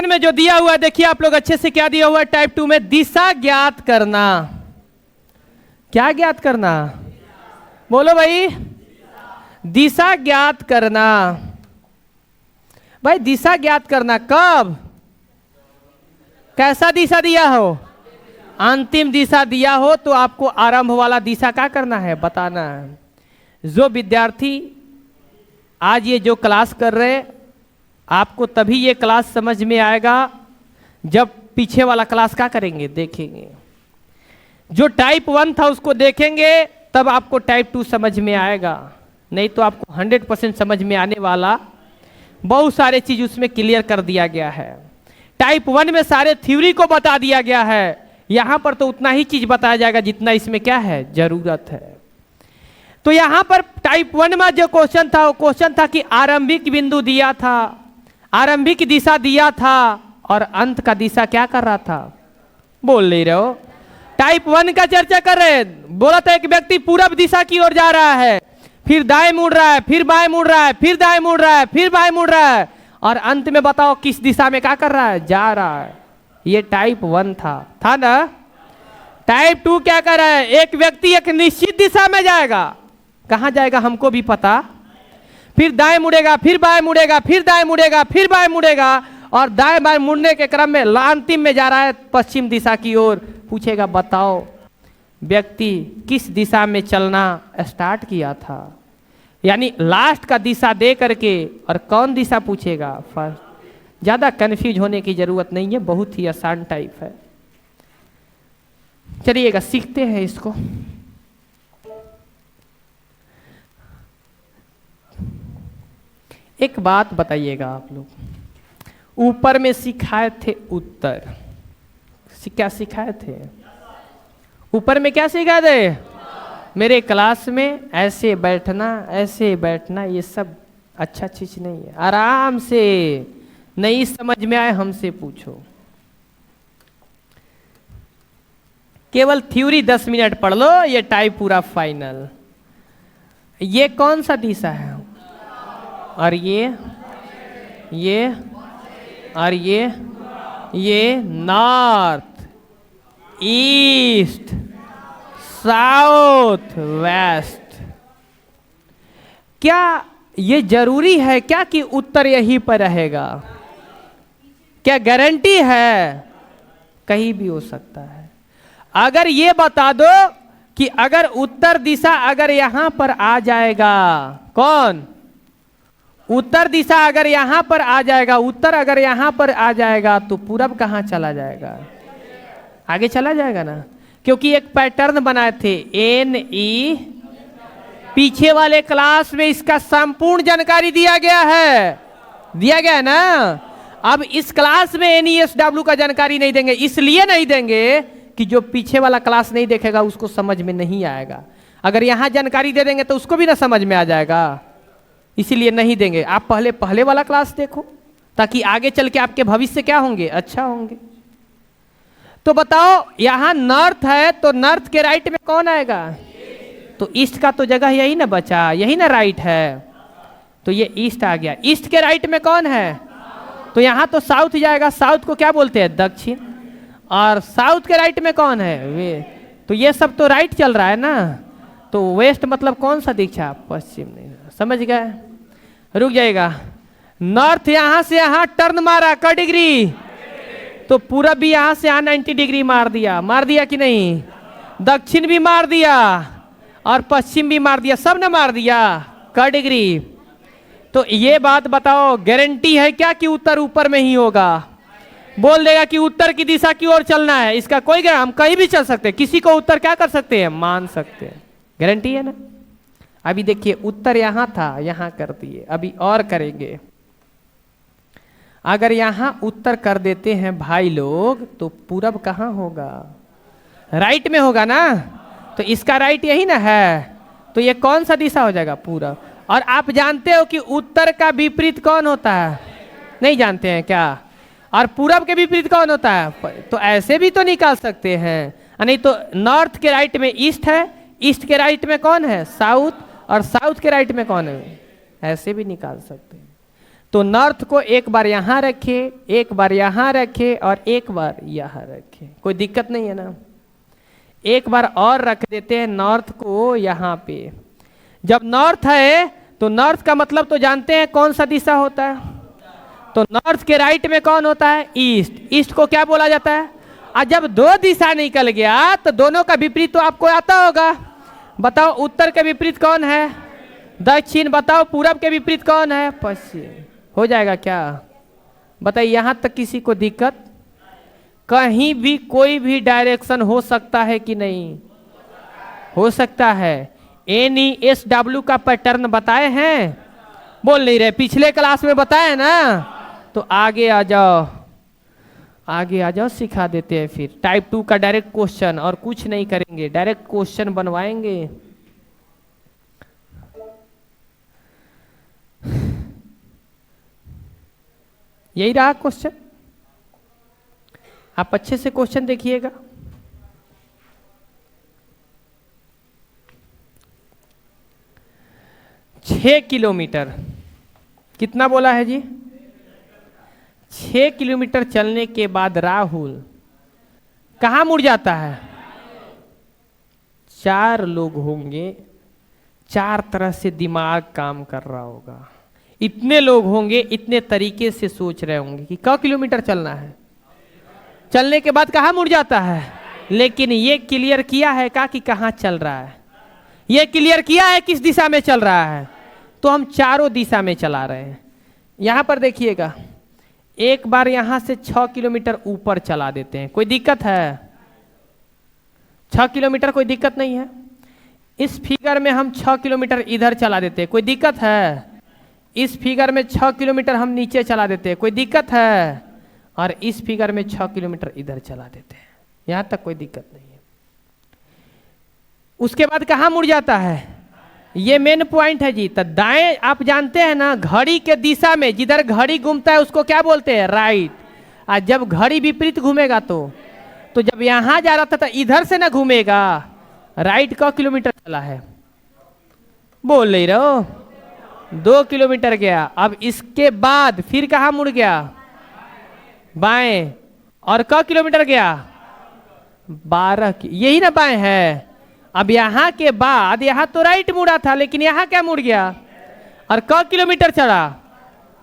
Question में जो दिया हुआ है देखिए आप लोग अच्छे से, क्या दिया हुआ है टाइप 2 में, दिशा ज्ञात करना। क्या ज्ञात करना? बोलो भाई, दिशा ज्ञात करना। भाई दिशा ज्ञात करना कब? कैसा दिशा दिया हो? अंतिम दिशा दिया हो तो आपको आरंभ वाला दिशा क्या करना है, बताना है। जो विद्यार्थी आज ये जो क्लास कर रहे हैं, आपको तभी ये क्लास समझ में आएगा जब पीछे वाला क्लास क्या करेंगे, देखेंगे। जो टाइप 1 था उसको देखेंगे तब आपको टाइप 2 समझ में आएगा, नहीं तो आपको 100% समझ में आने वाला बहुत सारे चीज उसमें क्लियर कर दिया गया है। टाइप 1 में सारे थ्योरी को बता दिया गया है, यहां पर तो उतना ही चीज बताया जाएगा जितना इसमें क्या है, जरूरत है। तो यहां पर टाइप 1 में जो क्वेश्चन था वो क्वेश्चन था कि आरंभिक बिंदु दिया था, आरंभिक दिशा दिया था और अंत का दिशा क्या कर रहा था, बोल नहीं रहे हो। टाइप 1 का चर्चा कर रहे हैं, बोला था एक व्यक्ति पूरब दिशा की ओर जा रहा है, फिर दाएं मुड़ रहा है, फिर बाएं मुड़ रहा है, फिर दाएं मुड़ रहा है, फिर बाएं मुड़ रहा है, और अंत में बताओ किस दिशा में क्या कर रहा है, जा रहा है। ये टाइप 1 था ना। टाइप 2 क्या कर रहा है, एक व्यक्ति एक निश्चित दिशा में जाएगा, कहां जाएगा हमको भी पता, फिर दाएं मुड़ेगा, फिर बाएं मुड़ेगा, फिर दाएं मुड़ेगा, फिर बाएं मुड़ेगा, और दाएं बाएं मुड़ने के क्रम में अंतिम में जा रहा है पश्चिम दिशा की ओर। पूछेगा बताओ व्यक्ति किस दिशा में चलना स्टार्ट किया था, यानी लास्ट का दिशा दे करके, और कौन दिशा पूछेगा फर्स्ट। ज्यादा कंफ्यूज होने की जरूरत नहीं है, बहुत ही आसान टाइप है। चलिएगा सीखते हैं इसको। एक बात बताइएगा आप लोग, ऊपर में सिखाए थे उत्तर, क्या सिखाए थे? ऊपर में क्या सिखाए थे? मेरे क्लास में ऐसे बैठना ये सब अच्छा चीज नहीं है। आराम से, नहीं समझ में आए हमसे पूछो। केवल थ्योरी 10 मिनट पढ़ लो, ये टाइप पूरा फाइनल। ये कौन सा दिशा है, और ये और ये नॉर्थ, ईस्ट, साउथ, वेस्ट। क्या ये जरूरी है क्या कि उत्तर यहीं पर रहेगा? क्या गारंटी है? कहीं भी हो सकता है। अगर ये बता दो कि अगर उत्तर दिशा अगर यहां पर आ जाएगा, कौन? उत्तर दिशा अगर यहां पर आ जाएगा, उत्तर अगर यहां पर आ जाएगा तो पूरब कहां चला जाएगा? आगे चला जाएगा ना, क्योंकि एक पैटर्न बनाए थे NE, पीछे वाले क्लास में इसका संपूर्ण जानकारी दिया गया है ना। अब इस क्लास में NESW का जानकारी नहीं देंगे, इसलिए नहीं देंगे कि जो पीछे वाला क्लास नहीं देखेगा उसको समझ में नहीं आएगा। अगर यहां जानकारी दे देंगे तो उसको भी ना समझ में आ जाएगा, इसीलिए नहीं देंगे। आप पहले वाला क्लास देखो, ताकि आगे चल के आपके भविष्य क्या होंगे, अच्छा होंगे। तो बताओ यहां नॉर्थ है तो नॉर्थ के राइट में कौन आएगा? तो ईस्ट का तो जगह यही ना बचा, यही ना राइट है, तो ये ईस्ट आ गया। ईस्ट के राइट में कौन है? तो यहां तो साउथ जाएगा, साउथ को क्या बोलते हैं, दक्षिण। और साउथ के राइट में कौन है, वे। तो ये सब तो राइट चल रहा है ना, तो वेस्ट मतलब कौन सा दिशा, पश्चिम। नहीं समझ गए, रुक जाएगा। नॉर्थ यहां से यहां टर्न मारा क डिग्री, तो पूरब भी यहां से यहां 90 डिग्री मार दिया कि नहीं? दक्षिण भी मार दिया और पश्चिम भी मार दिया, सब ने मार दिया क डिग्री। तो ये बात बताओ, गारंटी है क्या कि उत्तर ऊपर में ही होगा? बोल देगा कि उत्तर की दिशा की ओर चलना है, इसका कोई हम कहीं भी चल सकते हैं, किसी को उत्तर क्या कर सकते हैं, मान सकते हैं। गारंटी है ना। अभी देखिए उत्तर यहां था, यहां कर दिए, अभी और करेंगे। अगर यहां उत्तर कर देते हैं भाई लोग, तो पूरब कहां होगा, राइट में होगा ना। तो इसका राइट यही ना है, तो ये कौन सा दिशा हो जाएगा, पूरब। और आप जानते हो कि उत्तर का विपरीत कौन होता है, नहीं जानते हैं क्या? और पूरब के विपरीत कौन होता है? तो ऐसे भी तो निकाल सकते हैं, नहीं तो नॉर्थ के राइट में ईस्ट है, ईस्ट के राइट में कौन है, साउथ, और साउथ के राइट में कौन है, ऐसे भी निकाल सकते हैं। तो नॉर्थ को एक बार यहाँ रखे, एक बार यहाँ रखे और एक बार यहाँ रखे, कोई दिक्कत नहीं है ना। एक बार और रख देते हैं नॉर्थ को यहाँ पे। जब नॉर्थ है तो नॉर्थ का मतलब तो जानते हैं कौन सा दिशा होता है, तो नॉर्थ के राइट में कौन होता है, ईस्ट। ईस्ट को क्या बोला जाता है। और जब दो दिशा निकल गया तो दोनों का विपरीत तो आपको आता होगा। बताओ उत्तर के विपरीत कौन है, दक्षिण। बताओ पूरब के विपरीत कौन है, पश्चिम। हो जाएगा क्या, बताइए। यहां तक किसी को दिक्कत, कहीं भी कोई भी डायरेक्शन हो सकता है कि नहीं, हो सकता है। NESW का पैटर्न बताए हैं, बोल नहीं रहे, पिछले क्लास में बताए ना। तो आगे आ जाओ, आगे आ जाओ, सिखा देते हैं फिर। टाइप 2 का डायरेक्ट क्वेश्चन, और कुछ नहीं करेंगे, डायरेक्ट क्वेश्चन बनवाएंगे। यही रहा क्वेश्चन, आप अच्छे से क्वेश्चन देखिएगा। छह किलोमीटर कितना बोला है जी, 6 किलोमीटर चलने के बाद राहुल कहाँ मुड़ जाता है। 4 लोग होंगे, 4 तरह से दिमाग काम कर रहा होगा। इतने लोग होंगे, इतने तरीके से सोच रहे होंगे कि क किलोमीटर चलना है, चलने के बाद कहाँ मुड़ जाता है। लेकिन ये क्लियर किया है कि कहाँ चल रहा है, ये क्लियर किया है किस दिशा में चल रहा है। तो हम चारों दिशा में चला रहे हैं। यहां पर देखिएगा, एक बार यहां से 6 किलोमीटर ऊपर चला देते हैं, कोई दिक्कत है। 6 किलोमीटर कोई दिक्कत नहीं है। इस फिगर में हम 6 किलोमीटर इधर चला देते हैं, कोई दिक्कत है। इस फिगर में 6 किलोमीटर हम नीचे चला देते हैं, कोई दिक्कत है। और इस फिगर में 6 किलोमीटर इधर चला देते हैं, यहां तक कोई दिक्कत नहीं है। उसके बाद कहां मुड़ जाता है, ये मेन पॉइंट है जी। तो दाएं आप जानते हैं ना, घड़ी के दिशा में जिधर घड़ी घूमता है उसको क्या बोलते हैं, राइट। और जब घड़ी विपरीत घूमेगा तो जब यहां जा रहा था तो इधर से ना घूमेगा। राइट क किलोमीटर चला है, बोल नहीं रहो, 2 किलोमीटर गया। अब इसके बाद फिर कहां मुड़ गया, बाएं। और क किलोमीटर गया, 12। यही ना बाएं है। अब यहां के बाद यहां तो राइट मुड़ा था, लेकिन यहां क्या मुड़ गया। और क किलोमीटर चला,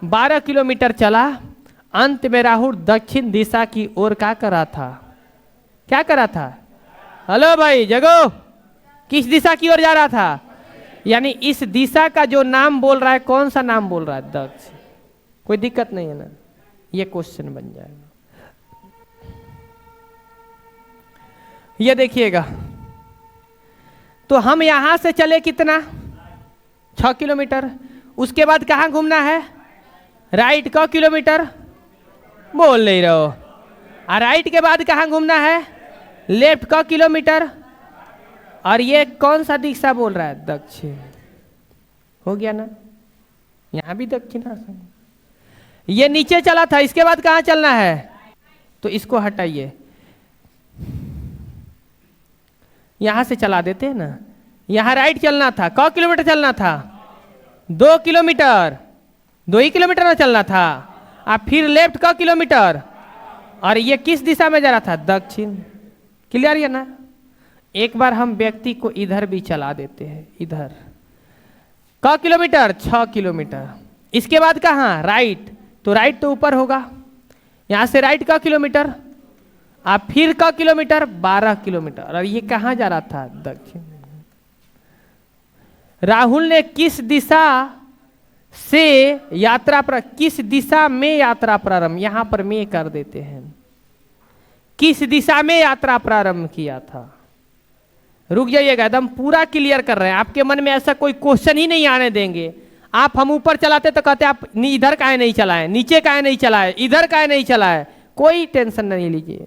12 किलोमीटर चला। अंत में राहुल दक्षिण दिशा की ओर क्या कर रहा था, क्या कर रहा था। हेलो भाई जगो, किस दिशा की ओर जा रहा था। यानी इस दिशा का जो नाम बोल रहा है, कौन सा नाम बोल रहा है, दक्षिण। कोई दिक्कत नहीं है ना, ये क्वेश्चन बन जाएगा। ये देखिएगा, तो हम यहां से चले कितना, 6 किलोमीटर। उसके बाद कहां घूमना है, राइट क किलोमीटर, बोल नहीं रहो। और राइट के बाद कहां घूमना है, लेफ्ट क किलोमीटर। और ये कौन सा दिशा बोल रहा है, दक्षिण। हो गया ना, यहां भी दक्षिणासन। ये नीचे चला था, इसके बाद कहां चलना है, तो इसको हटाइए, यहां से चला देते हैं ना। यहां राइट चलना था, क किलोमीटर चलना था, 2 किलोमीटर, 2 ही किलोमीटर में चलना था। अब फिर लेफ्ट क किलोमीटर। और ये किस दिशा में जा रहा था, दक्षिण। क्लियर है ना। एक बार हम व्यक्ति को इधर भी चला देते हैं, इधर क किलोमीटर, 6 किलोमीटर। इसके बाद कहां, राइट। तो राइट तो ऊपर होगा, यहां से राइट क किलोमीटर। आप फिर क किलोमीटर, 12 किलोमीटर। और ये कहां जा रहा था, दक्षिण। राहुल ने किस दिशा से यात्रा किस दिशा में यात्रा प्रारंभ, यहां पर में कर देते हैं, किस दिशा में यात्रा प्रारंभ किया था। रुक जाइएगा, एकदम पूरा क्लियर कर रहे हैं। आपके मन में ऐसा कोई क्वेश्चन ही नहीं आने देंगे। आप हम ऊपर चलाते तो कहते आप इधर काहे नहीं चलाए, नीचे काहे नहीं चलाए, इधर काहे नहीं चलाए। कोई टेंशन नहीं लीजिए।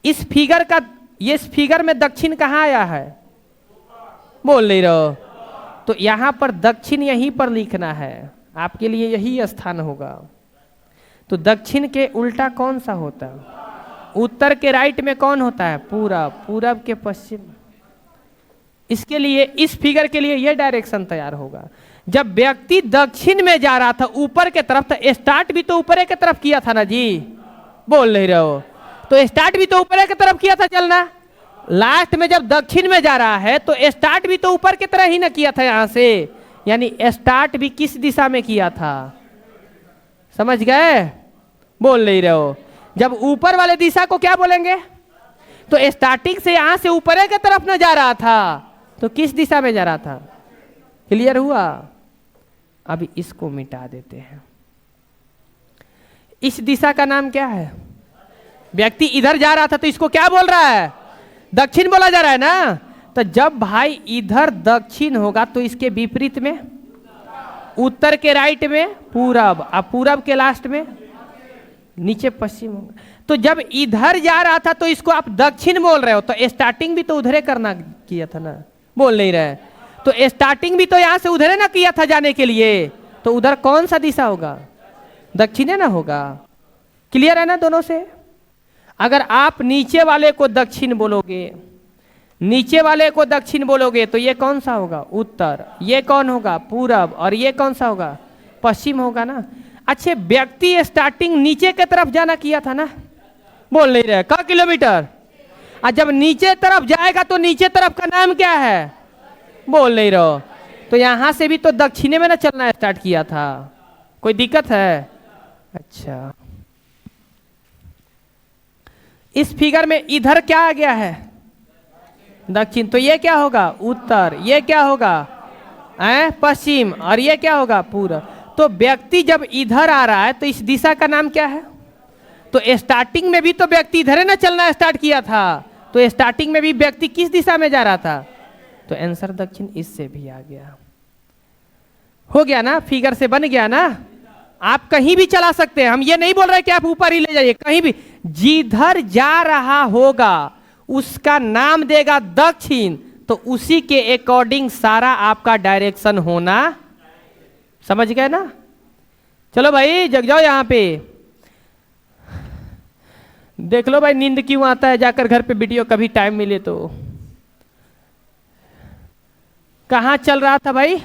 इस फिगर का, ये फिगर में दक्षिण कहाँ आया है, बोल नहीं रहो। तो यहां पर दक्षिण यहीं पर लिखना है, आपके लिए यही स्थान होगा। तो दक्षिण के उल्टा कौन सा होता है, उत्तर के राइट में कौन होता है, पूरब, पूरब के पश्चिम। इसके लिए, इस फिगर के लिए यह डायरेक्शन तैयार होगा। जब व्यक्ति दक्षिण में जा रहा था ऊपर के तरफ, तो स्टार्ट भी तो ऊपर के तरफ किया था ना जी, बोल नहीं रहे हो, तो स्टार्ट भी तो ऊपर की तरफ किया था चलना। लास्ट में जब दक्षिण में जा रहा है तो स्टार्ट भी तो ऊपर की तरह ही ना किया था यहां से, यानी स्टार्ट भी किस दिशा में किया था, समझ गए, बोल नहीं रहे हो। जब ऊपर वाले दिशा को क्या बोलेंगे, तो स्टार्टिंग से यहां से ऊपर की तरफ ना जा रहा था तो किस दिशा में जा रहा था, क्लियर हुआ। अभी इसको मिटा देते हैं। इस दिशा का नाम क्या है, व्यक्ति इधर जा रहा था तो इसको क्या बोल रहा है, दक्षिण बोला जा रहा है ना। तो जब भाई इधर दक्षिण होगा तो इसके विपरीत में, उत्तर के राइट में पूरब, अब पूरब के लास्ट में नीचे पश्चिम होगा। तो जब इधर जा रहा था तो इसको आप दक्षिण बोल रहे हो, तो स्टार्टिंग भी तो उधरे करना किया था ना, बोल नहीं रहे, तो स्टार्टिंग भी तो यहां से उधरे ना किया था जाने के लिए, तो उधर कौन सा दिशा होगा, दक्षिण है ना होगा। क्लियर है ना दोनों से। अगर आप नीचे वाले को दक्षिण बोलोगे, नीचे वाले को दक्षिण बोलोगे तो ये कौन सा होगा, उत्तर, ये कौन होगा, पूरब, और ये कौन सा होगा, पश्चिम होगा ना। अच्छे, व्यक्ति स्टार्टिंग नीचे की तरफ जाना किया था ना, बोल नहीं रहे, क किलोमीटर, और जब नीचे तरफ जाएगा तो नीचे तरफ का नाम क्या है, बोल नहीं रहो, तो यहां से भी तो दक्षिणे में ना चलना स्टार्ट किया था, कोई दिक्कत है। अच्छा, इस फिगर में इधर क्या आ गया है, दक्षिण, तो ये क्या होगा, उत्तर, ये क्या होगा, पश्चिम, और ये क्या होगा, पूरब। तो व्यक्ति जब इधर आ रहा है तो इस दिशा का नाम क्या है, तो स्टार्टिंग में भी तो व्यक्ति इधर ना चलना स्टार्ट किया था, तो स्टार्टिंग में भी व्यक्ति किस दिशा में जा रहा था, तो आंसर दक्षिण। इससे भी आ गया, हो गया ना, फिगर से बन गया ना। आप कहीं भी चला सकते हैं, हम ये नहीं बोल रहे कि आप ऊपर ही ले जाइए, कहीं भी जिधर जा रहा होगा उसका नाम देगा दक्षिण, तो उसी के अकॉर्डिंग सारा आपका डायरेक्शन होना, समझ गए ना। चलो भाई जग जाओ, यहां पे देख लो भाई, नींद क्यों आता है, जाकर घर पे वीडियो कभी टाइम मिले तो। कहां चल रहा था भाई,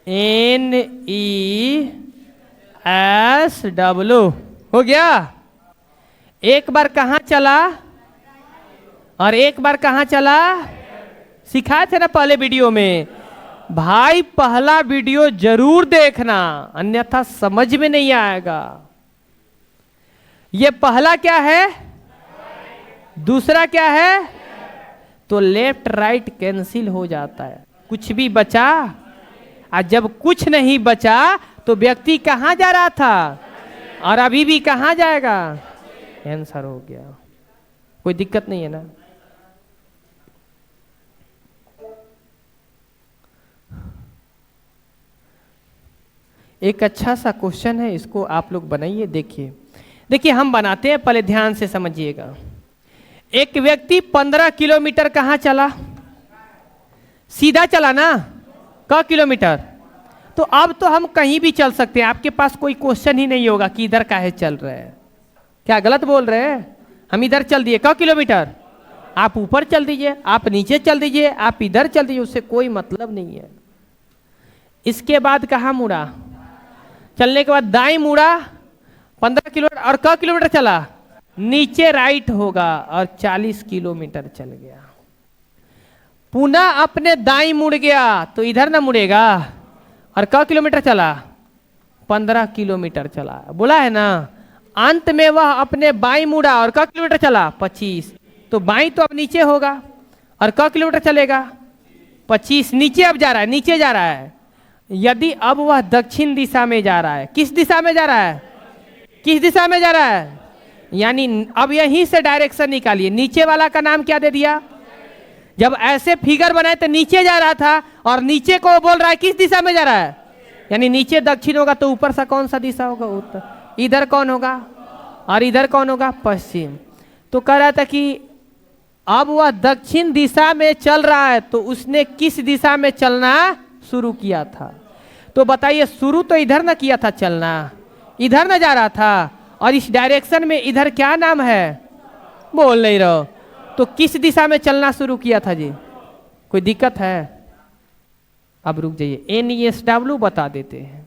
NESW, हो गया। एक बार कहां चला और एक बार कहां चला, सिखाए थे ना पहले वीडियो में। भाई पहला वीडियो जरूर देखना, अन्यथा समझ में नहीं आएगा। ये पहला क्या है, दूसरा क्या है, तो लेफ्ट राइट कैंसिल हो जाता है, कुछ भी बचा। और जब कुछ नहीं बचा तो व्यक्ति कहां जा रहा था, और अभी भी कहां जाएगा, आंसर हो गया, कोई दिक्कत नहीं है ना। एक अच्छा सा क्वेश्चन है, इसको आप लोग बनाइए, देखिए। देखिए हम बनाते हैं, पहले ध्यान से समझिएगा। एक व्यक्ति 15 किलोमीटर कहां चला, सीधा चला ना, क किलोमीटर। तो अब तो हम कहीं भी चल सकते हैं, आपके पास कोई क्वेश्चन ही नहीं होगा कि इधर काहे चल रहे हैं, क्या गलत बोल रहे हैं। हम इधर चल दिए क किलोमीटर, आप ऊपर चल दीजिए, आप नीचे चल दीजिए, आप इधर चल दीजिए, उससे कोई मतलब नहीं है। इसके बाद कहाँ मुड़ा, चलने के बाद दाएं मुड़ा 15 किलोमीटर, और क किलोमीटर चला, नीचे राइट होगा और 40 किलोमीटर चल गया। पुनः अपने दाएं मुड़ गया तो इधर ना मुड़ेगा, और क किलोमीटर चला, 15 किलोमीटर चला, बोला है ना। अंत में वह अपने बाएं मुड़ा और क किलोमीटर चला, 25, तो बाएं तो अब नीचे होगा और क किलोमीटर चलेगा, 25 नीचे अब जा रहा है, नीचे जा रहा है। यदि अब वह दक्षिण दिशा में जा रहा है, किस दिशा में जा रहा है, किस दिशा में जा रहा है, यानी अब यहीं से डायरेक्शन निकालिए। नीचे वाला का नाम क्या दे दिया, जब ऐसे फिगर बनाए तो नीचे जा रहा था, और नीचे को बोल रहा है किस दिशा में जा रहा है, यानी नीचे दक्षिण होगा, तो ऊपर सा कौन सा दिशा होगा, उत्तर। इधर कौन होगा, और इधर कौन होगा, पश्चिम। तो कह रहा था कि अब वह दक्षिण दिशा में चल रहा है, तो उसने किस दिशा में चलना शुरू किया था। तो बताइए, शुरू तो इधर ना किया था चलना, इधर ना जा रहा था, और इस डायरेक्शन में इधर क्या नाम है, बोल नहीं रहो, तो किस दिशा में चलना शुरू किया था जी, कोई दिक्कत है। अब रुक जाइए, NESW बता देते हैं।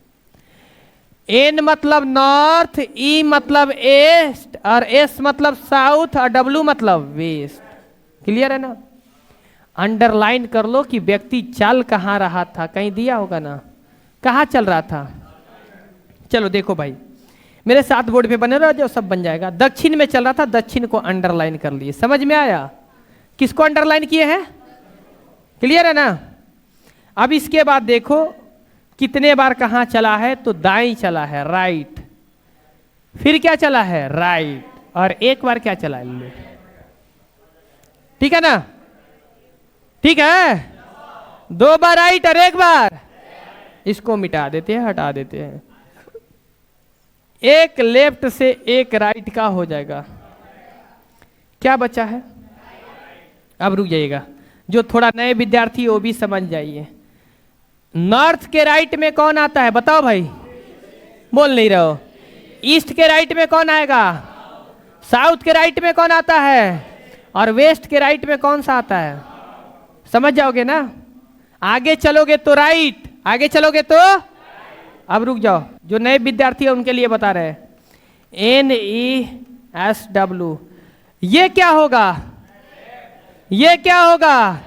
N मतलब नॉर्थ, E मतलब ईस्ट, और S मतलब साउथ, और W मतलब वेस्ट। क्लियर है ना? अंडरलाइन कर लो कि व्यक्ति चल कहाँ रहा था, कहीं दिया होगा ना, कहाँ चल रहा था। चलो देखो भाई, मेरे साथ बोर्ड पे बने रहो, जो सब बन जाएगा। दक्षिण में चल रहा था, दक्षिण को अंडरलाइन कर लिए। समझ में आया? किसको अंडरलाइन किए हैं? क्लियर है ना? अब इसके बाद देखो कितने बार कहाँ चला है, तो दाएं चला है, राइट, फिर क्या चला है, राइट, और एक बार क्या चला है, लेफ्ट। ठीक है ना? ठीक है? 2 बार राइट और 1 बार, इसको मिटा देते हैं, हटा देते हैं। एक लेफ्ट से एक राइट का हो जाएगा। क्या बचा है? अब रुक जाइएगा, जो थोड़ा नए विद्यार्थी वो भी समझ जाइए। नॉर्थ के राइट में कौन आता है, बताओ भाई, बोल नहीं रहो। ईस्ट के राइट में कौन आएगा, साउथ के राइट में कौन आता है, और वेस्ट के राइट में कौन सा आता है। समझ जाओगे ना? आगे चलोगे तो राइट, आगे चलोगे तो। अब रुक जाओ, जो नए विद्यार्थी है उनके लिए बता रहे हैं। NESW, ये क्या होगा, ये क्या होगा,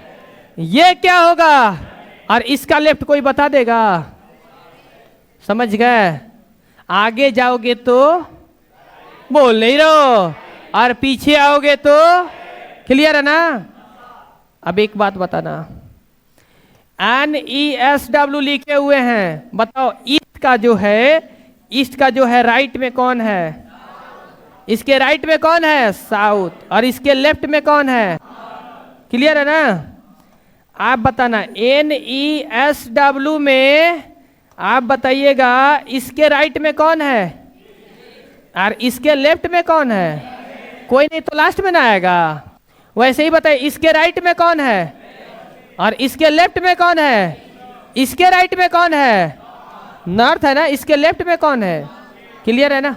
ये क्या होगा, और इसका लेफ्ट कोई बता देगा? समझ गए? आगे जाओगे तो बोल नहीं रहो, और पीछे आओगे तो। क्लियर है ना? अब एक बात बताना, NESW लिखे हुए हैं, बताओ ईस्ट का जो है, ईस्ट का जो है राइट में कौन है, इसके राइट में कौन है, साउथ, और इसके लेफ्ट में कौन है। क्लियर है ना? आप बताना NESW में, आप बताइएगा इसके राइट में कौन है और इसके लेफ्ट में कौन है। कोई नहीं तो लास्ट में ना आएगा। वैसे ही बताइए, इसके राइट में कौन है और इसके लेफ्ट में कौन है। इसके राइट में कौन है, नॉर्थ है ना, इसके लेफ्ट में कौन है। क्लियर है ना?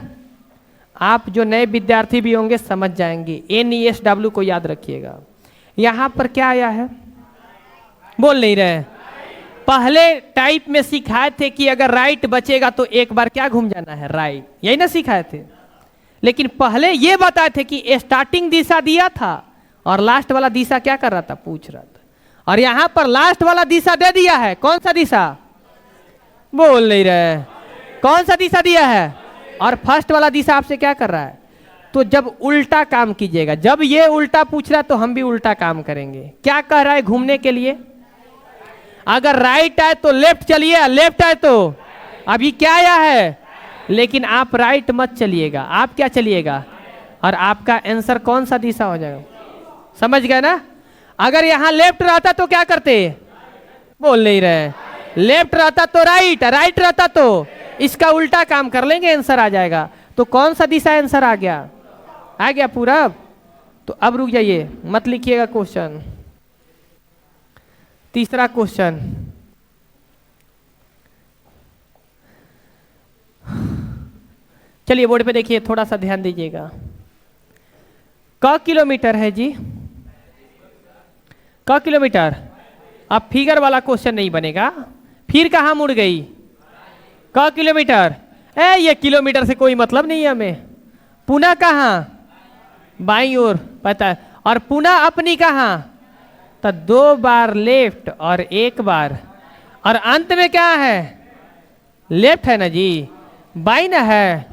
आप जो नए विद्यार्थी भी होंगे समझ जाएंगे। NESW को याद रखिएगा। यहाँ पर क्या आया है, बोल नहीं रहे। पहले टाइप में सिखाए थे कि अगर राइट बचेगा तो एक बार क्या घूम जाना है, राइट, यही ना सिखाए थे। लेकिन पहले ये बताए थे कि स्टार्टिंग दिशा दिया था और लास्ट वाला दिशा क्या कर रहा था, पूछ रहा था। और यहाँ पर लास्ट वाला दिशा दे दिया है। कौन सा दिशा, बोल नहीं रहे। कौन सा दिशा दिया है, और फर्स्ट वाला दिशा आपसे क्या कर रहा है। तो जब उल्टा काम कीजिएगा, जब ये उल्टा पूछ रहा है तो हम भी उल्टा काम करेंगे। क्या कह रहा है, घूमने के लिए अगर राइट आए तो लेफ्ट चलिए, लेफ्ट आए तो अभी क्या आया है, लेकिन आप राइट मत चलिएगा, आप क्या चलिएगा, और आपका आंसर कौन सा दिशा हो जाएगा। समझ गए ना? अगर यहाँ लेफ्ट रहता तो क्या करते, बोल नहीं रहे। लेफ्ट रहता तो राइट, राइट रहता तो इसका उल्टा काम कर लेंगे, आंसर आ जाएगा। तो कौन सा दिशा आंसर आ गया, आ गया पूरब। तो अब रुक जाइए, मत लिखिएगा क्वेश्चन। तीसरा क्वेश्चन, चलिए बोर्ड पे देखिए, थोड़ा सा ध्यान दीजिएगा। क किलोमीटर है जी, क किलोमीटर। अब फिगर वाला क्वेश्चन नहीं बनेगा, फिर कहाँ मुड़ गई, क किलोमीटर। ये किलोमीटर से कोई मतलब नहीं है हमें। पुनः कहाँ, बाईं ओर पता है, और पुनः अपनी कहाँ, तो 2 बार लेफ्ट और 1 बार, और अंत में क्या है, लेफ्ट है ना जी, बाईं ना है,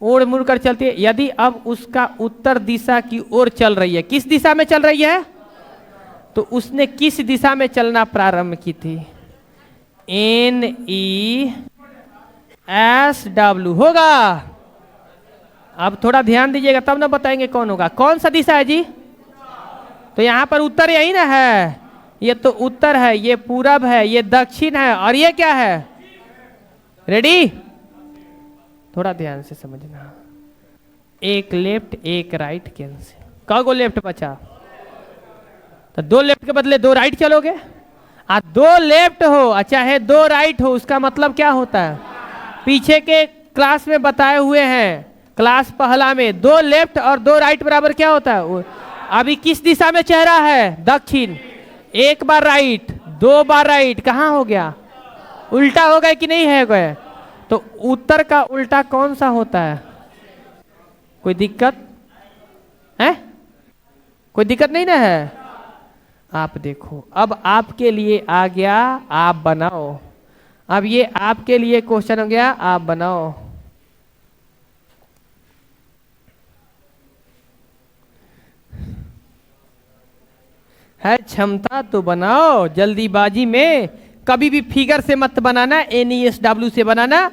ओर मुड़ कर चलती है। यदि अब उसका उत्तर दिशा की ओर चल रही है, किस दिशा में चल रही है, तो उसने किस दिशा में चलना प्रारंभ की थी, NESW होगा। अब थोड़ा ध्यान दीजिएगा तब ना बताएंगे कौन होगा। कौन सा दिशा है जी, तो यहाँ पर उत्तर यही ना है, ये तो उत्तर है, ये पूरब है, ये दक्षिण है, और ये क्या है, रेडी। थोड़ा ध्यान से समझना, एक लेफ्ट एक राइट कैंसिल, कगो लेफ्ट बचा, तो 2 लेफ्ट के बदले 2 राइट चलोगे। 2 लेफ्ट हो चाहे 2 राइट हो, उसका मतलब क्या होता है, पीछे के क्लास में बताए हुए हैं, क्लास पहला में 2 लेफ्ट और 2 राइट बराबर क्या होता है। अभी किस दिशा में चेहरा है, दक्षिण, 1 बार राइट, 2 बार राइट, कहाँ हो गया? उल्टा हो गया कि नहीं है गए? तो उत्तर का उल्टा कौन सा होता है? कोई दिक्कत है? कोई दिक्कत नहीं ना है? आप देखो, अब आपके लिए आ गया, आप बनाओ। अब ये आपके लिए क्वेश्चन हो गया, आप बनाओ। है क्षमता तो बनाओ, जल्दीबाजी में कभी भी फिगर से मत बनाना, NESW से बनाना,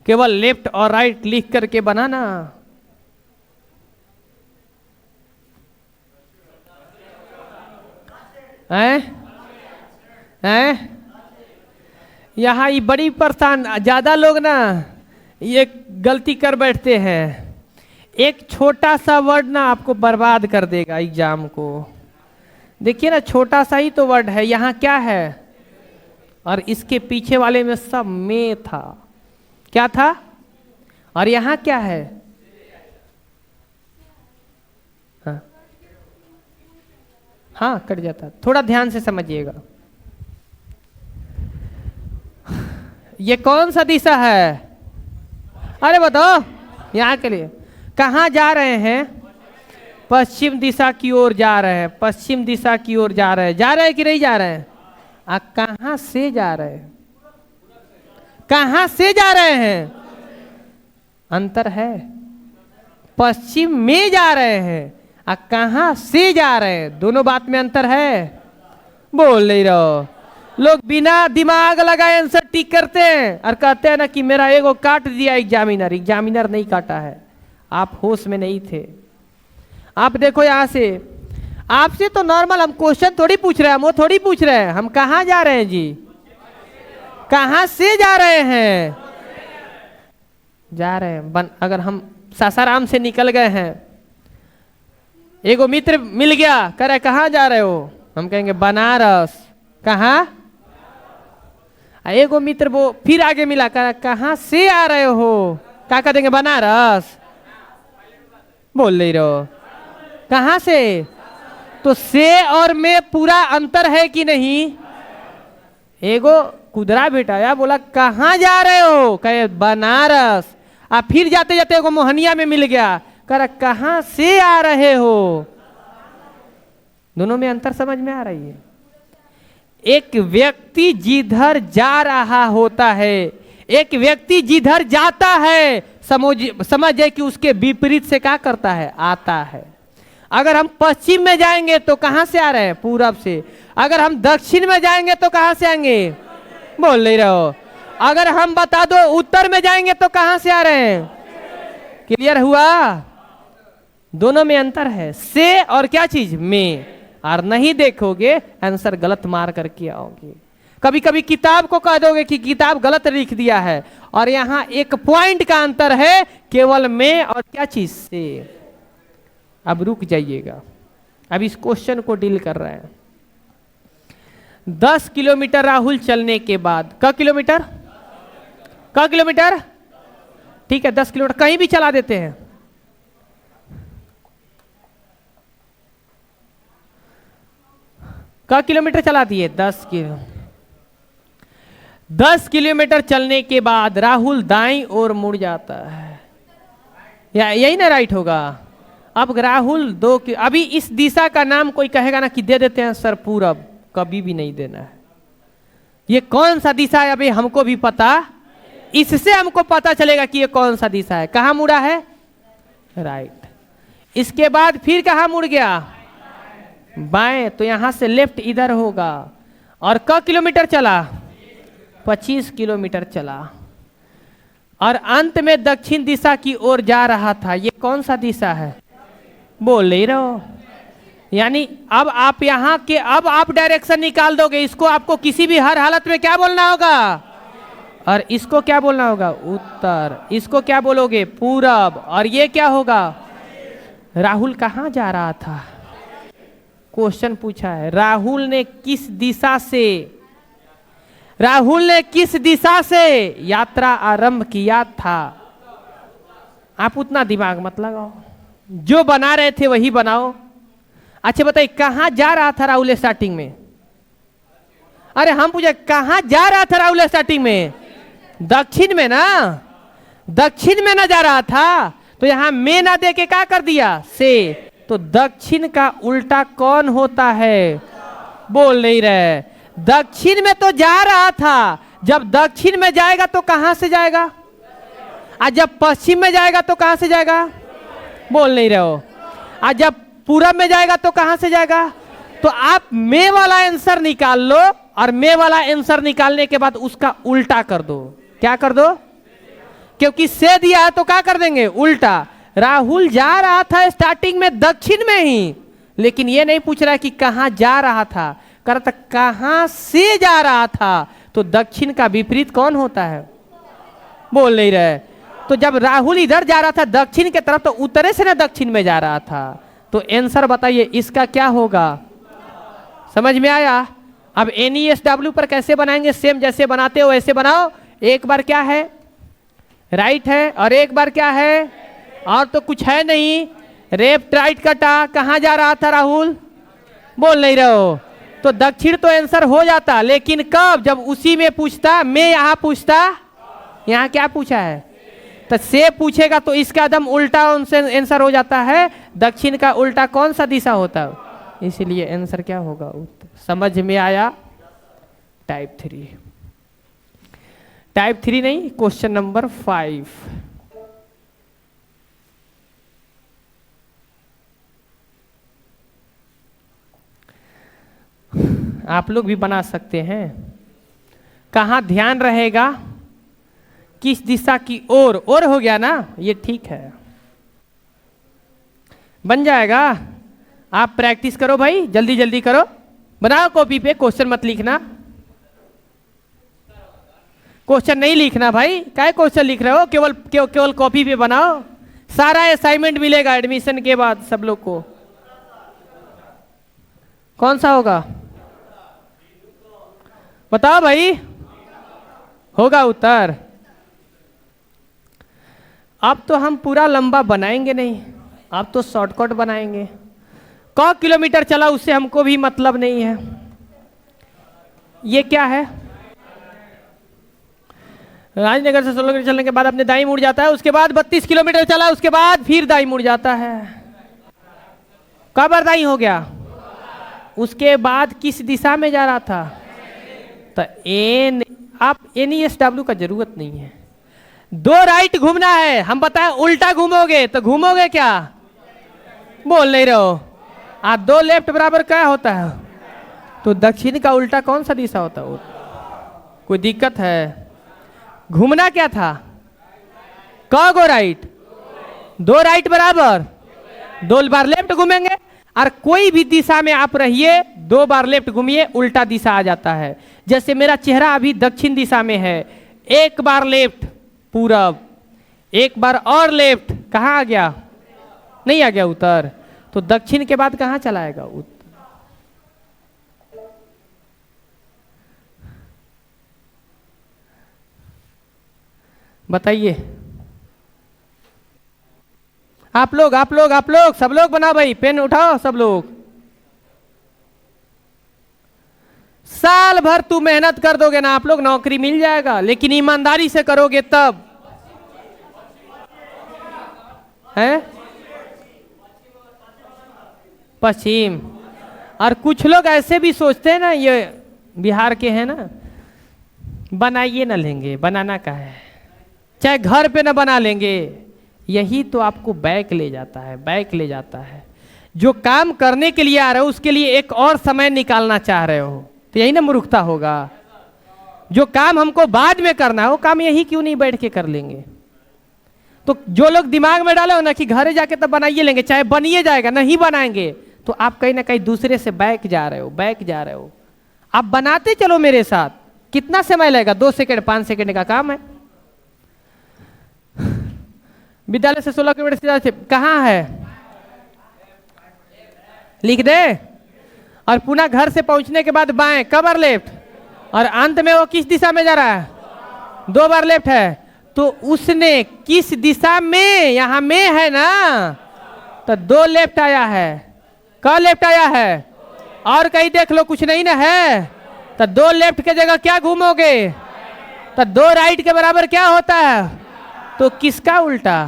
केवल लेफ्ट और राइट लिख करके बनाना। हैं? यहाँ ये बड़ी परेशान, ज्यादा लोग ना ये गलती कर बैठते हैं। एक छोटा सा वर्ड ना आपको बर्बाद कर देगा एग्जाम को। देखिए ना, छोटा सा ही तो वर्ड है, यहाँ क्या है? और इसके पीछे वाले में सब में था, क्या था? और यहाँ क्या है? हाँ कट जाता। थोड़ा ध्यान से समझिएगा, ये कौन सा दिशा है? अरे बताओ, यहाँ के लिए कहाँ जा रहे हैं? पश्चिम दिशा की ओर जा रहे हैं, पश्चिम दिशा की ओर जा रहे हैं। जा रहे हैं कि नहीं जा रहे हैं? कहाँ से जा रहे हैं? कहाँ से जा रहे हैं? अंतर है। पश्चिम में जा रहे हैं, कहाँ से जा रहे हैं? दोनों बात में अंतर है। बोल नहीं रहो। लोग बिना दिमाग लगाए आंसर टिक करते हैं और कहते हैं ना कि मेरा एगो काट दिया एग्जामिनर। एग्जामिनर नहीं काटा है, आप होश में नहीं थे। आप देखो यहाँ से, आपसे तो नॉर्मल हम क्वेश्चन थोड़ी पूछ रहे हैं, हम वो थोड़ी पूछ रहे हैं। हम कहाँ जा रहे हैं जी? कहाँ से जा रहे हैं? जा रहे हैं अगर हम सासाराम से निकल गए हैं, एगो मित्र मिल गया, कह रहे कहाँ जा रहे हो? हम कहेंगे बनारस। कहाँ? एगो मित्र वो फिर आगे मिला, कह रहा कहाँ से आ रहे हो? क्या कह देंगे? बनारस। बोल नहीं रहो। कहाँ से? तो से और में पूरा अंतर है कि नहीं? एगो कुदरा बेटाया, बोला कहाँ जा रहे हो? कहे बनारस। फिर जाते जाते एगो मोहनिया में मिल गया, कह रहा कहाँ से आ रहे हो? दोनों में अंतर समझ में आ रही है? एक व्यक्ति जिधर जा रहा होता है, एक व्यक्ति जिधर जाता है, समझे कि उसके विपरीत से क्या करता है? आता है। अगर हम पश्चिम में जाएंगे तो कहां से आ रहे हैं? पूरब से। अगर हम दक्षिण में जाएंगे तो कहां से आएंगे? बोल नहीं रहो। अगर हम बता दो उत्तर में जाएंगे तो कहां से आ रहे हैं? क्लियर हुआ? दोनों में अंतर है, से और क्या चीज? में। और नहीं देखोगे आंसर गलत मार करके आओगे। कभी कभी किताब को कह दोगे कि किताब गलत लिख दिया है, और यहाँ एक पॉइंट का अंतर है, केवल में और क्या चीज से। अब रुक जाइएगा, अब इस क्वेश्चन को डील कर रहे हैं। 10 किलोमीटर राहुल चलने के बाद, क किलोमीटर? क किलोमीटर? ठीक है, 10 किलोमीटर कहीं भी चला देते हैं। क किलोमीटर चला दिए? 10 किलोमीटर चलने के बाद राहुल दाईं ओर मुड़ जाता है, या यही ना राइट होगा? अब राहुल अभी इस दिशा का नाम कोई कहेगा ना कि दे देते हैं सर पूरब, कभी भी नहीं देना है। ये कौन सा दिशा है अभी हमको भी पता, इससे हमको पता चलेगा कि ये कौन सा दिशा है। कहाँ मुड़ा है? राइट। इसके बाद फिर कहाँ मुड़ गया? बाएं। तो यहां से लेफ्ट इधर होगा। और क किलोमीटर चला? 25 किलोमीटर चला, और अंत में दक्षिण दिशा की ओर जा रहा था। ये कौन सा दिशा है? बोल नहीं रहो। यानी अब आप यहाँ के, अब आप डायरेक्शन निकाल दोगे। इसको आपको किसी भी हर हालत में क्या बोलना होगा? और इसको क्या बोलना होगा? उत्तर। इसको क्या बोलोगे? पूरब। और ये क्या होगा? राहुल कहाँ जा रहा था? क्वेश्चन पूछा है, राहुल ने किस दिशा से यात्रा आरंभ किया था? आप उतना दिमाग मत लगाओ, जो बना रहे थे वही बनाओ। अच्छा बताइए, कहां जा रहा था राहुल स्टार्टिंग में? अरे हम पूछे कहां जा रहा था राहुल स्टार्टिंग में? दक्षिण में ना, दक्षिण में ना जा रहा था, तो यहां में ना दे के क्या कर दिया? से। तो दक्षिण का उल्टा कौन होता है? बोल नहीं रहे। दक्षिण में तो जा रहा था, जब दक्षिण में जाएगा तो कहां से जाएगा? और जब पश्चिम में जाएगा तो कहां से जाएगा? बोल नहीं रहे हो। और जब पूरब में जाएगा तो कहां से जाएगा? तो आप में वाला आंसर निकाल लो, और में वाला आंसर निकालने के बाद उसका उल्टा कर दो। क्या कर दो? क्योंकि से दिया है तो क्या कर देंगे? उल्टा। राहुल जा रहा था स्टार्टिंग में दक्षिण में ही, लेकिन ये नहीं पूछ रहा है कि कहां जा रहा था, कर था कहां से जा रहा था। तो दक्षिण का विपरीत कौन होता है? बोल नहीं रहे। तो जब राहुल इधर जा रहा था दक्षिण की तरफ, तो उत्तरे से ना दक्षिण में जा रहा था। तो आंसर बताइए इसका क्या होगा? समझ में आया? अब NESW पर कैसे बनाएंगे? सेम जैसे बनाते हो वैसे बनाओ। एक बार क्या है? राइट है, और एक बार क्या है? और तो कुछ है नहीं। लेफ्ट राइट कटा, कहां जा रहा था राहुल? बोल नहीं रहे हो। तो दक्षिण तो आंसर हो जाता, लेकिन कब? जब उसी में पूछता। मैं यहां पूछता, यहां क्या पूछा है? तो से पूछेगा तो इसका एकदम उल्टा आंसर हो जाता है। दक्षिण का उल्टा कौन सा दिशा होता है? इसलिए आंसर क्या होगा? समझ में आया? टाइप 3। टाइप 3 नहीं, क्वेश्चन नंबर 5। आप लोग भी बना सकते हैं। कहाँ ध्यान रहेगा? किस दिशा की ओर? और हो गया ना, ये ठीक है, बन जाएगा। आप प्रैक्टिस करो भाई, जल्दी जल्दी करो, बनाओ कॉपी पे। क्वेश्चन मत लिखना, क्वेश्चन नहीं लिखना भाई। क्या क्वेश्चन लिख रहे हो? केवल कॉपी पे बनाओ। सारा असाइनमेंट मिलेगा एडमिशन के बाद सब लोग को। कौन सा होगा बताओ भाई? होगा उत्तर। अब तो हम पूरा लंबा बनाएंगे नहीं, अब तो शॉर्टकट बनाएंगे। कौ किलोमीटर चला उससे हमको भी मतलब नहीं है। ये क्या है? राजनगर से 16 किलोमीटर चलने के बाद अपने दाई मुड़ जाता है, उसके बाद 32 किलोमीटर चला, उसके बाद फिर दाई मुड़ जाता है। कब बार दाई हो गया? उसके बाद किस दिशा में जा रहा था? तो आप NESW का जरूरत नहीं है। 2 राइट घूमना है, हम बताएं उल्टा घूमोगे तो घूमोगे क्या? बोल नहीं रहो। 2 लेफ्ट बराबर क्या होता है? तो दक्षिण का उल्टा कौन सा दिशा होता है? कोई दिक्कत है? घूमना क्या था? कौ गो राइट? 2 राइट बराबर 2 बार लेफ्ट घूमेंगे। और कोई भी दिशा में आप रहिए, 2 बार लेफ्ट घूमिए, उल्टा दिशा आ जाता है। जैसे मेरा चेहरा अभी दक्षिण दिशा में है, 1 बार लेफ्ट पूरब, 1 बार और लेफ्ट, कहाँ आ गया? नहीं आ गया उत्तर। तो दक्षिण के बाद कहाँ चलाएगा उत्तर? बताइए। आप लोग सब लोग बनाओ भाई, पेन उठाओ सब लोग। साल भर तू मेहनत कर दोगे ना आप लोग, नौकरी मिल जाएगा, लेकिन ईमानदारी से करोगे तब है। पश्चिम। और कुछ लोग ऐसे भी सोचते हैं ना, ये बिहार के हैं ना, बनाइए ना लेंगे, बनाना का है, चाहे घर पे ना बना लेंगे। यही तो आपको बैक ले जाता है, बैक ले जाता है। जो काम करने के लिए आ रहे हो उसके लिए एक और समय निकालना चाह रहे हो, तो यही ना मूर्खता होगा। जो काम हमको बाद में करना है वो काम यही क्यों नहीं बैठ के कर लेंगे? तो जो लोग दिमाग में डालो ना कि घरे जाके तो बनाइए लेंगे, चाहे बनिए जाएगा, नहीं बनाएंगे तो आप कहीं ना कहीं दूसरे से बैक जा रहे हो, बैक जा रहे हो। आप बनाते चलो मेरे साथ, कितना समय लगेगा? 2 सेकंड 5 सेकंड का काम है। विद्यालय से 16 किलोमीटर कहाँ है? लिख दे। और पुनः घर से पहुंचने के बाद बाएं, कब बार लेफ्ट, और अंत में वो किस दिशा में जा रहा है? 2 बार लेफ्ट है। तो उसने किस दिशा में, यहां में है ना, तो 2 लेफ्ट आया है। कब लेफ्ट आया है? और कहीं देख लो, कुछ नहीं ना है, तो दो लेफ्ट के जगह क्या घूमोगे? तो दो राइट के बराबर क्या होता है? तो किसका उल्टा?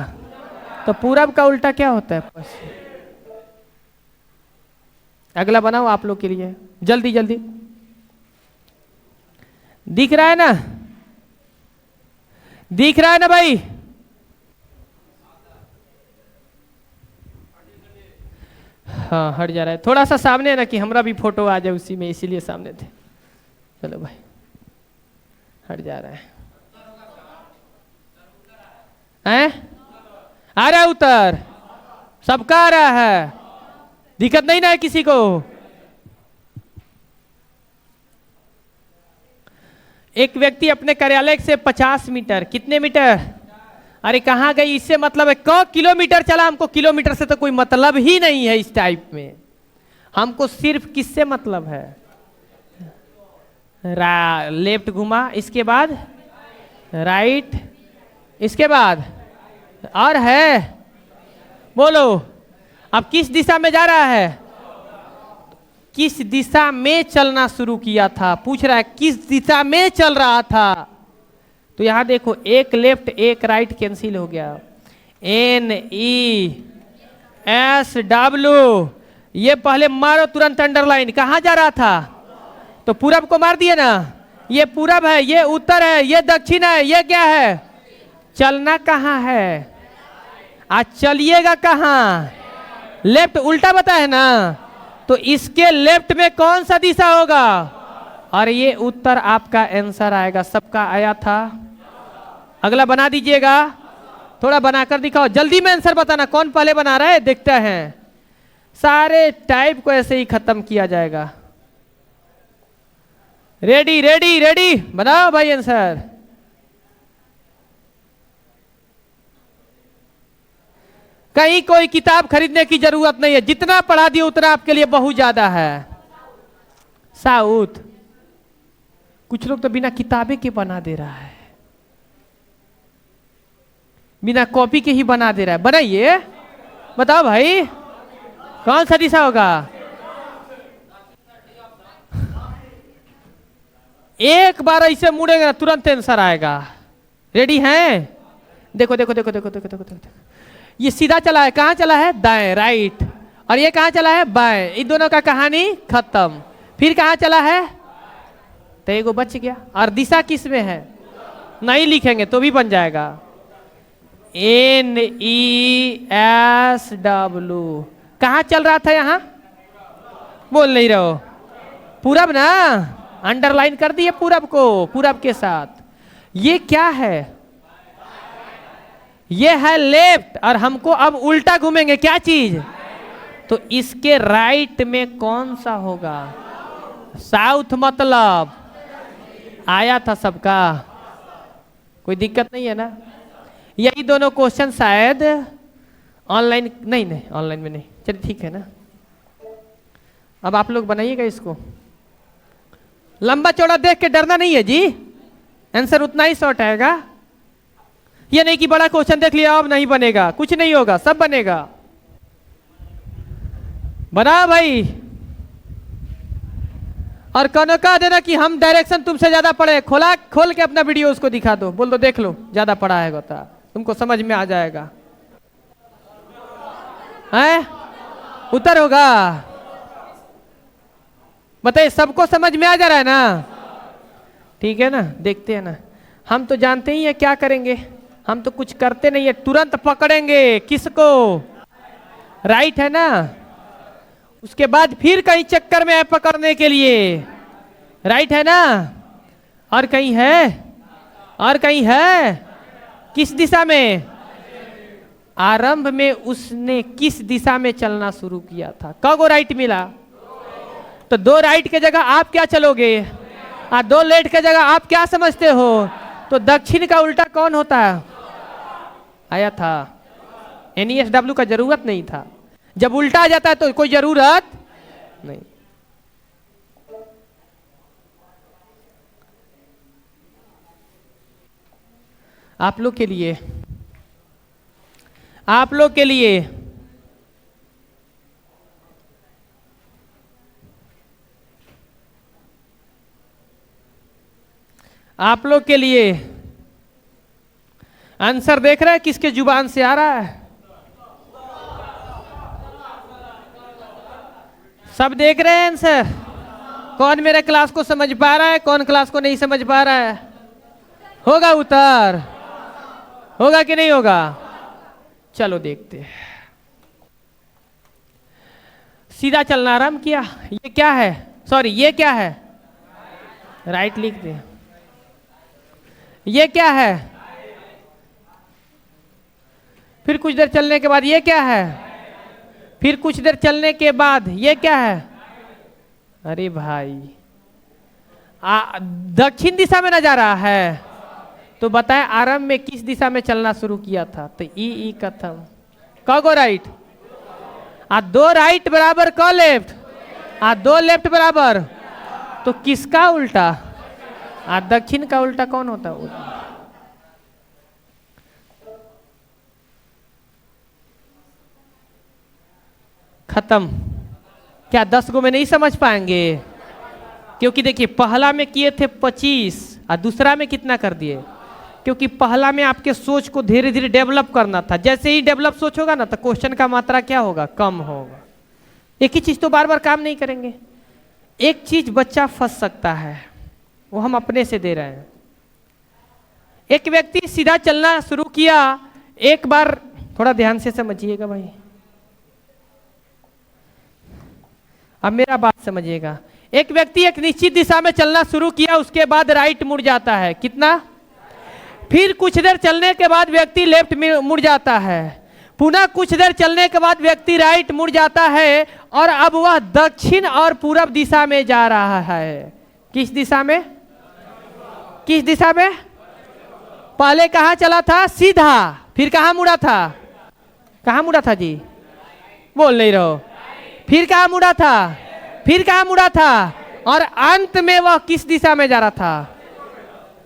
तो पूरब का उल्टा क्या होता है? पश्चिम। अगला बनाओ आप लोग के लिए, जल्दी जल्दी। दिख रहा है ना? दिख रहा है ना भाई? हाँ हट जा रहा है, थोड़ा सा सामने है ना कि हमारा भी फोटो आ जाए उसी में, इसीलिए सामने थे। चलो भाई हट जा रहा है। हैं? आ रहा है उत्तर, सबका आ रहा है, दिक्कत नहीं ना है किसी को? एक व्यक्ति अपने कार्यालय से 50 मीटर, कितने मीटर? अरे कहाँ गई, इससे मतलब है क किलोमीटर चला, हमको किलोमीटर से तो कोई मतलब ही नहीं है इस टाइप में। हमको सिर्फ किससे मतलब है? लेफ्ट घुमा, इसके बाद राइट, इसके बाद और है, बोलो अब किस दिशा में जा रहा है? किस दिशा में चलना शुरू किया था, पूछ रहा है किस दिशा में चल रहा था। तो यहां देखो, एक लेफ्ट एक राइट कैंसिल हो गया, NESW, ये पहले मारो तुरंत अंडरलाइन। कहां जा रहा था? तो पूरब को मार दिए ना, ये पूरब है, ये उत्तर है, ये दक्षिण है, ये क्या है? चलना कहां है? आज चलिएगा कहां? लेफ्ट उल्टा बताया ना, तो इसके लेफ्ट में कौन सा दिशा होगा? और ये उत्तर आपका आंसर आएगा, सबका आया था। अगला बना दीजिएगा, थोड़ा बनाकर दिखाओ, जल्दी में आंसर बताना, कौन पहले बना रहा है देखते हैं। सारे टाइप को ऐसे ही खत्म किया जाएगा। रेडी रेडी रेडी, बनाओ भाई आंसर। कहीं कोई किताब खरीदने की जरूरत नहीं है, जितना पढ़ा दिए उतना आपके लिए बहुत ज्यादा है। साउथ। कुछ लोग तो बिना किताबें के बना दे रहा है, बिना कॉपी के ही बना दे रहा है। बनाइए, बताओ भाई कौन सा दिशा होगा? एक बार ऐसे मुड़ेगा ना तुरंत आंसर आएगा। रेडी हैं? देखो देखो देखो देखो देखो देखो देखो, ये सीधा चला है, कहां चला है? दाएं, राइट। और ये कहां चला है? बाएं। इन दोनों का कहानी खत्म। फिर कहां चला है? तो एगो बच गया। और दिशा किस में है? नहीं लिखेंगे तो भी बन जाएगा, NESW। कहां चल रहा था? यहां बोल नहीं रहो, पूरब ना, अंडरलाइन कर दिए पूरब को, पूरब के साथ। ये क्या है? ये है लेफ्ट, और हमको अब उल्टा घूमेंगे, क्या चीज? तो इसके राइट में कौन सा होगा? साउथ। मतलब आया था सबका, कोई दिक्कत नहीं है ना? यही दोनों क्वेश्चन शायद ऑनलाइन, नहीं नहीं ऑनलाइन में नहीं, चलिए ठीक है ना। अब आप लोग बनाइएगा इसको, लंबा चौड़ा देख के डरना नहीं है जी, आंसर उतना ही शॉर्ट आएगा। ये नहीं कि बड़ा क्वेश्चन देख लिया अब नहीं बनेगा, कुछ नहीं होगा, सब बनेगा। बना भाई। और कौन कह देना कि हम डायरेक्शन तुमसे ज्यादा पढ़े, खोल के अपना वीडियो उसको दिखा दो, बोल दो देख लो ज्यादा पढ़ा है, बता तुमको समझ में आ जाएगा। हैं? उत्तर होगा, बताइए सबको समझ में आ जा रहा है ना? ठीक है ना, देखते हैं ना। हम तो जानते ही है क्या करेंगे, हम तो कुछ करते नहीं है, तुरंत पकड़ेंगे किसको? राइट है ना? उसके बाद फिर कहीं चक्कर में है पकड़ने के लिए, राइट है ना? और कहीं है? और कहीं है? किस दिशा में? आरंभ में उसने किस दिशा में चलना शुरू किया था? कगो राइट मिला? तो दो राइट के जगह आप क्या चलोगे? दो लेफ्ट के जगह आप क्या समझते हो? तो दक्षिण का उल्टा कौन होता है? आया था, NESW का जरूरत नहीं था। जब उल्टा आ जाता है तो कोई जरूरत नहीं। आप लोग के लिए, आप लोग के लिए आप लोग के लिए आंसर देख रहे हैं किसके जुबान से आ रहा है? सब देख रहे हैं आंसर? कौन मेरे क्लास को समझ पा रहा है, कौन क्लास को नहीं समझ पा रहा है? होगा उत्तर? होगा कि नहीं होगा? चलो देखते हैं। सीधा चलना आराम किया। ये क्या है? सॉरी, ये क्या है? राइट लिख दे। ये क्या है? फिर कुछ देर चलने के बाद ये क्या है? फिर कुछ देर चलने के बाद ये क्या है? अरे भाई, दक्षिण दिशा में न जा रहा है तो बताएं आरंभ में किस दिशा में चलना शुरू किया था? तो ई कथम। कगो राइट? दो राइट बराबर क लेफ्ट, दो लेफ्ट बराबर, तो किसका उल्टा? दक्षिण का उल्टा कौन होता है? खत्म। क्या 10 गो में नहीं समझ पाएंगे? क्योंकि देखिए पहला में किए थे 25 और दूसरा में कितना कर दिए? क्योंकि पहला में आपके सोच को धीरे धीरे डेवलप करना था। जैसे ही डेवलप सोच होगा ना तो क्वेश्चन का मात्रा क्या होगा? कम होगा। एक ही चीज तो बार बार काम नहीं करेंगे। एक चीज बच्चा फंस सकता है, वो हम अपने से दे रहे हैं। एक व्यक्ति सीधा चलना शुरू किया, एक बार थोड़ा ध्यान से समझिएगा भाई, अब मेरा बात समझिएगा। एक व्यक्ति एक निश्चित दिशा में चलना शुरू किया, उसके बाद राइट मुड़ जाता है। कितना? फिर कुछ देर चलने के बाद व्यक्ति लेफ्ट मुड़ जाता है, पुनः कुछ देर चलने के बाद व्यक्ति राइट मुड़ जाता है और अब वह दक्षिण और पूरब दिशा में जा रहा है। किस दिशा में? किस दिशा में? पहले कहां चला था? सीधा। फिर कहां मुड़ा था? कहां मुड़ा था जी? बोल नहीं रहो। फिर कहां मुड़ा था? फिर कहां मुड़ा था? और अंत में वह किस दिशा में जा रहा था?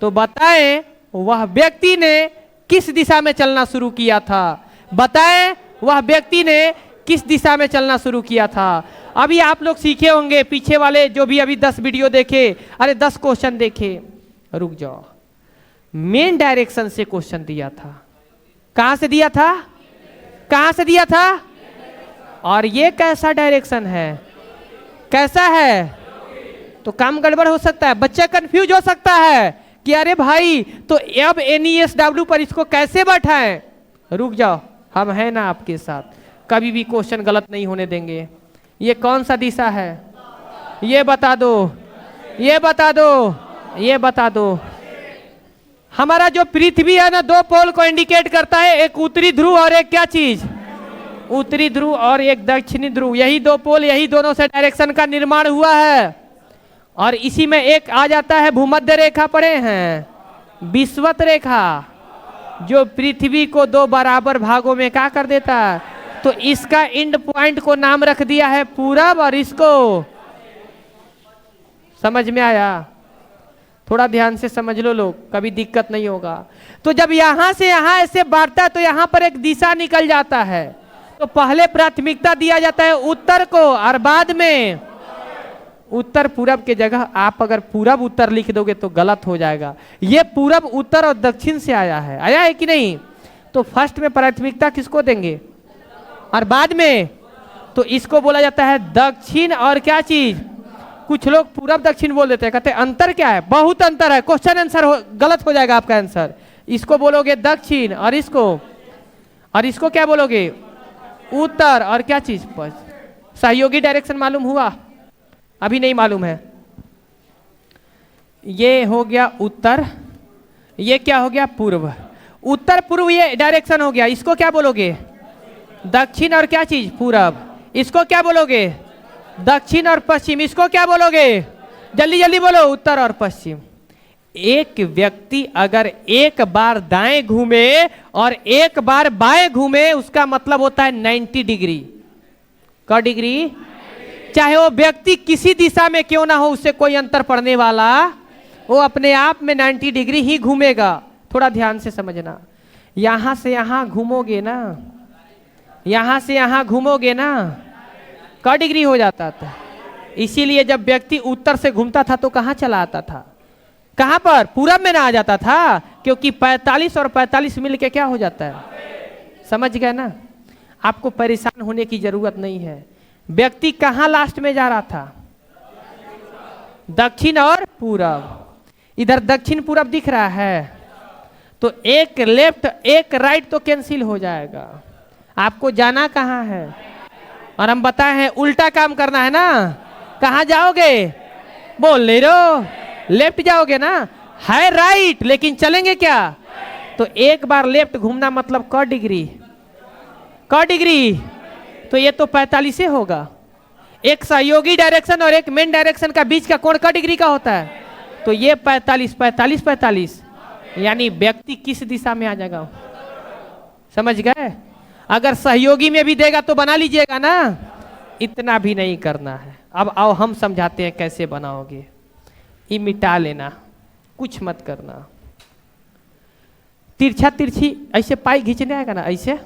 तो बताएं वह व्यक्ति ने किस दिशा में चलना शुरू किया था? बताएं वह व्यक्ति ने किस दिशा में चलना शुरू किया था? अभी आप लोग सीखे होंगे, पीछे वाले जो भी अभी 10 वीडियो देखे, अरे 10 क्वेश्चन देखे, रुक जाओ। मेन डायरेक्शन से क्वेश्चन दिया था। कहां से दिया था? कहां से दिया था? और ये कैसा डायरेक्शन है? कैसा है? तो काम गड़बड़ हो सकता है, बच्चा कंफ्यूज हो सकता है कि अरे भाई तो अब NESW पर इसको कैसे बैठाएं? रुक जाओ, हम हैं ना आपके साथ, कभी भी क्वेश्चन गलत नहीं होने देंगे। ये कौन सा दिशा है? ये बता दो, ये बता दो, ये बता दो। हमारा जो पृथ्वी है ना, 2 पोल को इंडिकेट करता है, एक उत्तरी ध्रुव और एक क्या चीज? उत्तरी ध्रुव और एक दक्षिणी ध्रुव। यही 2 पोल, यही दोनों से डायरेक्शन का निर्माण हुआ है। और इसी में एक आ जाता है भूमध्य रेखा, पढ़े हैं, विषुवत रेखा, जो पृथ्वी को 2 बराबर भागों में क्या कर देता है। तो इसका एंड पॉइंट को नाम रख दिया है पूरब, और इसको समझ में आया? थोड़ा ध्यान से समझ लो लोग, कभी दिक्कत नहीं होगा। तो जब यहां से यहां ऐसे बांटता है तो यहां पर एक दिशा निकल जाता है। तो पहले प्राथमिकता दिया जाता है उत्तर को, और बाद में उत्तर पूरब के जगह आप अगर पूरब उत्तर लिख दोगे तो गलत हो जाएगा। ये पूरब उत्तर और दक्षिण से आया है, आया है कि नहीं? तो फर्स्ट में प्राथमिकता किसको देंगे और बाद में? तो इसको बोला जाता है दक्षिण और क्या चीज? कुछ लोग पूरब दक्षिण बोल देते हैं, कहते हैं अंतर क्या है? बहुत अंतर है, क्वेश्चन आंसर गलत हो जाएगा आपका आंसर। इसको बोलोगे दक्षिण और इसको क्या बोलोगे? उत्तर और क्या चीज? सहयोगी डायरेक्शन मालूम हुआ? अभी नहीं मालूम है। ये हो गया उत्तर, ये क्या हो गया? पूर्व। उत्तर पूर्व ये डायरेक्शन हो गया। इसको क्या बोलोगे? दक्षिण और क्या चीज? पूरब। इसको क्या बोलोगे? दक्षिण और पश्चिम। इसको क्या बोलोगे? जल्दी जल्दी बोलो, उत्तर और पश्चिम। एक व्यक्ति अगर एक बार दाएं घूमे और एक बार बाएं घूमे, उसका मतलब होता है 90 डिग्री। क डिग्री? चाहे वो व्यक्ति किसी दिशा में क्यों ना हो, उससे कोई अंतर पड़ने वाला, वो अपने आप में 90 डिग्री ही घूमेगा। थोड़ा ध्यान से समझना, यहां से यहां घूमोगे ना, यहां से यहां घूमोगे ना, क डिग्री हो जाता था। इसीलिए जब व्यक्ति उत्तर से घूमता था तो कहां चला आता था? कहां पर? पूरब में ना आ जाता था, क्योंकि 45 और 45 मिल के क्या हो जाता है? समझ गए ना? आपको परेशान होने की जरूरत नहीं है। व्यक्ति कहां लास्ट में जा रहा था? दक्षिण और पूरब। इधर दक्षिण पूरब दिख रहा है, तो एक लेफ्ट एक राइट तो कैंसिल हो जाएगा। आपको जाना कहां है? और हम बताए हैं उल्टा काम करना है ना। कहां जाओगे? बोल नहीं रहो, लेफ्ट जाओगे ना। है राइट, लेकिन चलेंगे क्या? तो एक बार लेफ्ट घूमना मतलब क डिग्री, क डिग्री, तो ये तो 45 से होगा। एक सहयोगी डायरेक्शन और एक मेन डायरेक्शन का बीच का कोण क डिग्री का होता है, तो ये 45 45 45, यानी व्यक्ति किस दिशा में आ जाएगा? समझ गए? अगर सहयोगी में भी देगा तो बना लीजिएगा ना, इतना भी नहीं करना है। अब आओ हम समझाते हैं कैसे बनाओगे। ये मिटा लेना, कुछ मत करना। तिरछा तिरछी ऐसे पाई खींचने आएगा ना, ऐसे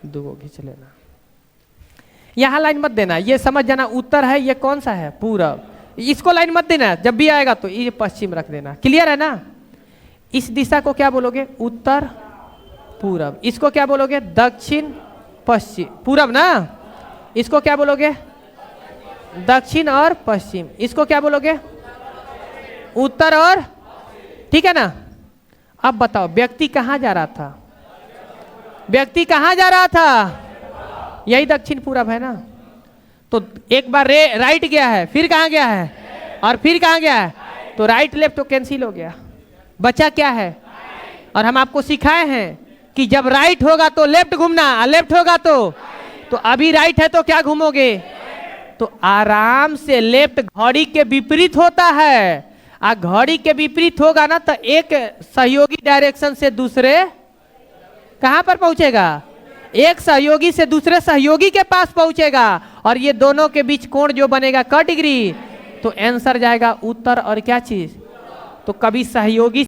दो खींच लेना। यहां लाइन मत देना, ये समझ जाना उत्तर है, ये कौन सा है? पूरब। इसको लाइन मत देना, जब भी आएगा तो ये पश्चिम रख देना। क्लियर है ना? इस दिशा को क्या बोलोगे? उत्तर पूरब। इसको क्या बोलोगे? दक्षिण पश्चिम। पूरब ना। इसको क्या बोलोगे? दक्षिण और पश्चिम। इसको क्या बोलोगे? उत्तर और, ठीक है ना? अब बताओ व्यक्ति कहां जा रहा था? व्यक्ति कहां जा रहा था? यही दक्षिण पूरब है ना। तो एक बार राइट गया है, फिर कहां गया है, और फिर कहां गया है, तो राइट लेफ्ट तो कैंसिल हो गया। बचा क्या है? और हम आपको सिखाए हैं कि जब राइट होगा तो लेफ्ट घूमना, लेफ्ट होगा तो अभी राइट है तो क्या घूमोगे? तो आराम से लेफ्ट घड़ी के विपरीत होता है। घड़ी के विपरीत होगा ना तो एक सहयोगी डायरेक्शन से दूसरे कहां पर पहुंचेगा? एक सहयोगी से दूसरे सहयोगी के पास पहुंचेगा, और ये दोनों के बीच कोण जो बनेगा क डिग्री, तो आंसर जाएगा उत्तर और क्या चीज? तो कभी सहयोगी